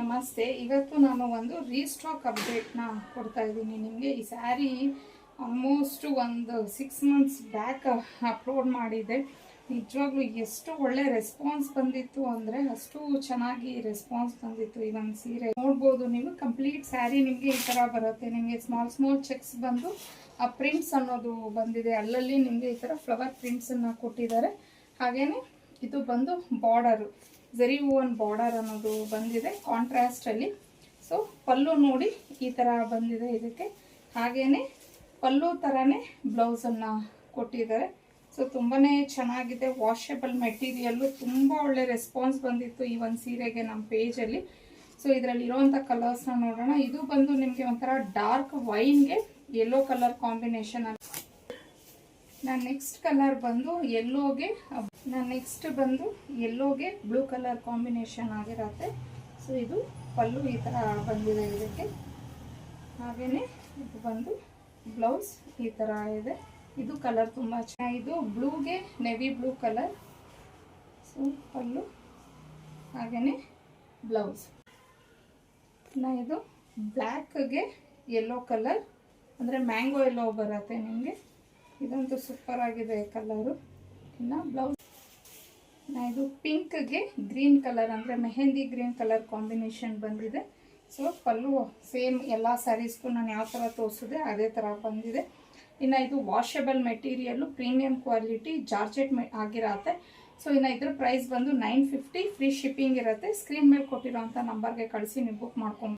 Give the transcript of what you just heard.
ನಮಸ್ತೆ. ಇವತ್ತು ನಾನು ಒಂದು ರೀಸ್ಟಾಕ್ ಅಪ್ಡೇಟ್ನ ಕೊಡ್ತಾ ಇದ್ದೀನಿ ನಿಮಗೆ. ಈ ಸ್ಯಾರಿ ಆಲ್ಮೋಸ್ಟ್ ಒಂದು 6 ಮಂತ್ಸ್ ಬ್ಯಾಕ್ ಅಪ್ಲೋಡ್ ಮಾಡಿದೆ. ನಿಜವಾಗ್ಲೂ ಎಷ್ಟು ಒಳ್ಳೆ ರೆಸ್ಪಾನ್ಸ್ ಬಂದಿತ್ತು ಅಂದರೆ ಅಷ್ಟು ಚೆನ್ನಾಗಿ ರೆಸ್ಪಾನ್ಸ್ ಬಂದಿತ್ತು. ಈ ಒಂದು ಸೀರೆ ನೋಡ್ಬೋದು ನೀವು. ಕಂಪ್ಲೀಟ್ ಸ್ಯಾರಿ ನಿಮಗೆ ಈ ಥರ ಬರುತ್ತೆ. ನಿಮಗೆ ಸ್ಮಾಲ್ ಚೆಕ್ಸ್ ಬಂದು ಆ ಪ್ರಿಂಟ್ಸ್ ಅನ್ನೋದು ಬಂದಿದೆ. ಅಲ್ಲಲ್ಲಿ ನಿಮಗೆ ಈ ಥರ ಫ್ಲವರ್ ಪ್ರಿಂಟ್ಸನ್ನು ಕೊಟ್ಟಿದ್ದಾರೆ. ಹಾಗೆಯೇ ಇದು ಬಂದು ಬಾರ್ಡರು, ಝರಿ ಹೂವನ್ ಬಾರ್ಡರ್ ಅನ್ನೋದು ಬಂದಿದೆ ಕಾಂಟ್ರಾಸ್ಟಲ್ಲಿ. ಸೊ ಪಲ್ಲು ನೋಡಿ ಈ ಥರ ಬಂದಿದೆ ಇದಕ್ಕೆ. ಹಾಗೆಯೇ ಪಲ್ಲು ಥರನೇ ಬ್ಲೌಸನ್ನು ಕೊಟ್ಟಿದ್ದಾರೆ. ಸೊ ತುಂಬಾ ಚೆನ್ನಾಗಿದೆ. ವಾಷಬಲ್ ಮೆಟೀರಿಯಲ್ಲು, ತುಂಬ ಒಳ್ಳೆ ರೆಸ್ಪಾನ್ಸ್ ಬಂದಿತ್ತು ಈ ಒಂದು ಸೀರೆಗೆ ನಮ್ಮ ಪೇಜಲ್ಲಿ. ಸೊ ಇದರಲ್ಲಿ ಇರೋವಂಥ ಕಲರ್ಸ್ನ ನೋಡೋಣ. ಇದು ಬಂದು ನಿಮಗೆ ಒಂಥರ ಡಾರ್ಕ್ ವೈನ್ಗೆ ಯೆಲ್ಲೋ ಕಲರ್ ಕಾಂಬಿನೇಷನ್. ನಾನು ನೆಕ್ಸ್ಟ್ ಕಲರ್ ಬಂದು ಯೆಲ್ಲೋಗೆ ಬ್ಲೂ ಕಲರ್ ಕಾಂಬಿನೇಷನ್ ಆಗಿರುತ್ತೆ. ಸೊ ಇದು ಪಲ್ಲು ಈ ಥರ ಬಂದಿದೆ ಇದಕ್ಕೆ. ಹಾಗೆಯೇ ಇದು ಬಂದು ಬ್ಲೌಸ್ ಈ ಥರ ಇದೆ. ಇದು ಕಲರ್ ತುಂಬ ಚೆನ್ನಾಗಿ, ಇದು ಬ್ಲೂಗೆ ನೆವಿ ಬ್ಲೂ ಕಲರ್. ಸೊ ಪಲ್ಲು ಹಾಗೆಯೇ ಬ್ಲೌಸ್. ಇದು ಬ್ಲ್ಯಾಕ್ಗೆ ಯೆಲ್ಲೋ ಕಲರ್, ಅಂದರೆ ಮ್ಯಾಂಗೋ ಯೆಲ್ಲೋ ಬರುತ್ತೆ ನಿಮಗೆ. ಇದಂತೂ ಸೂಪರ್ ಆಗಿದೆ ಕಲರು. ಇನ್ನು ಬ್ಲೌಸ್ ಇದು ಪಿಂಕ್ಗೆ ಗ್ರೀನ್ ಕಲರ್, ಅಂದರೆ ಮೆಹಂದಿ ಗ್ರೀನ್ ಕಲರ್ ಕಾಂಬಿನೇಷನ್ ಬಂದಿದೆ. ಸೊ ಪಲ್ಲು ಸೇಮ್ ಎಲ್ಲ ಸ್ಯಾರೀಸ್ಗೂ ನಾನು ಯಾವ ಥರ ತೋರಿಸಿದೆ ಅದೇ ಥರ ಬಂದಿದೆ. ಇನ್ನು ಇದು washable material, premium quality georgette ಆಗಿರತ್ತೆ. ಸೊ ಇನ್ನು ಇದ್ರ ಪ್ರೈಸ್ ಬಂದು 950, ಫ್ರೀ ಶಿಪ್ಪಿಂಗ್ ಇರುತ್ತೆ. ಸ್ಕ್ರೀನ್ ಮೇಲೆ ಕೊಟ್ಟಿರೋಂಥ ನಂಬರ್ಗೆ ಕಳಿಸಿ ನೀವು ಬುಕ್ ಮಾಡ್ಕೊಂಡು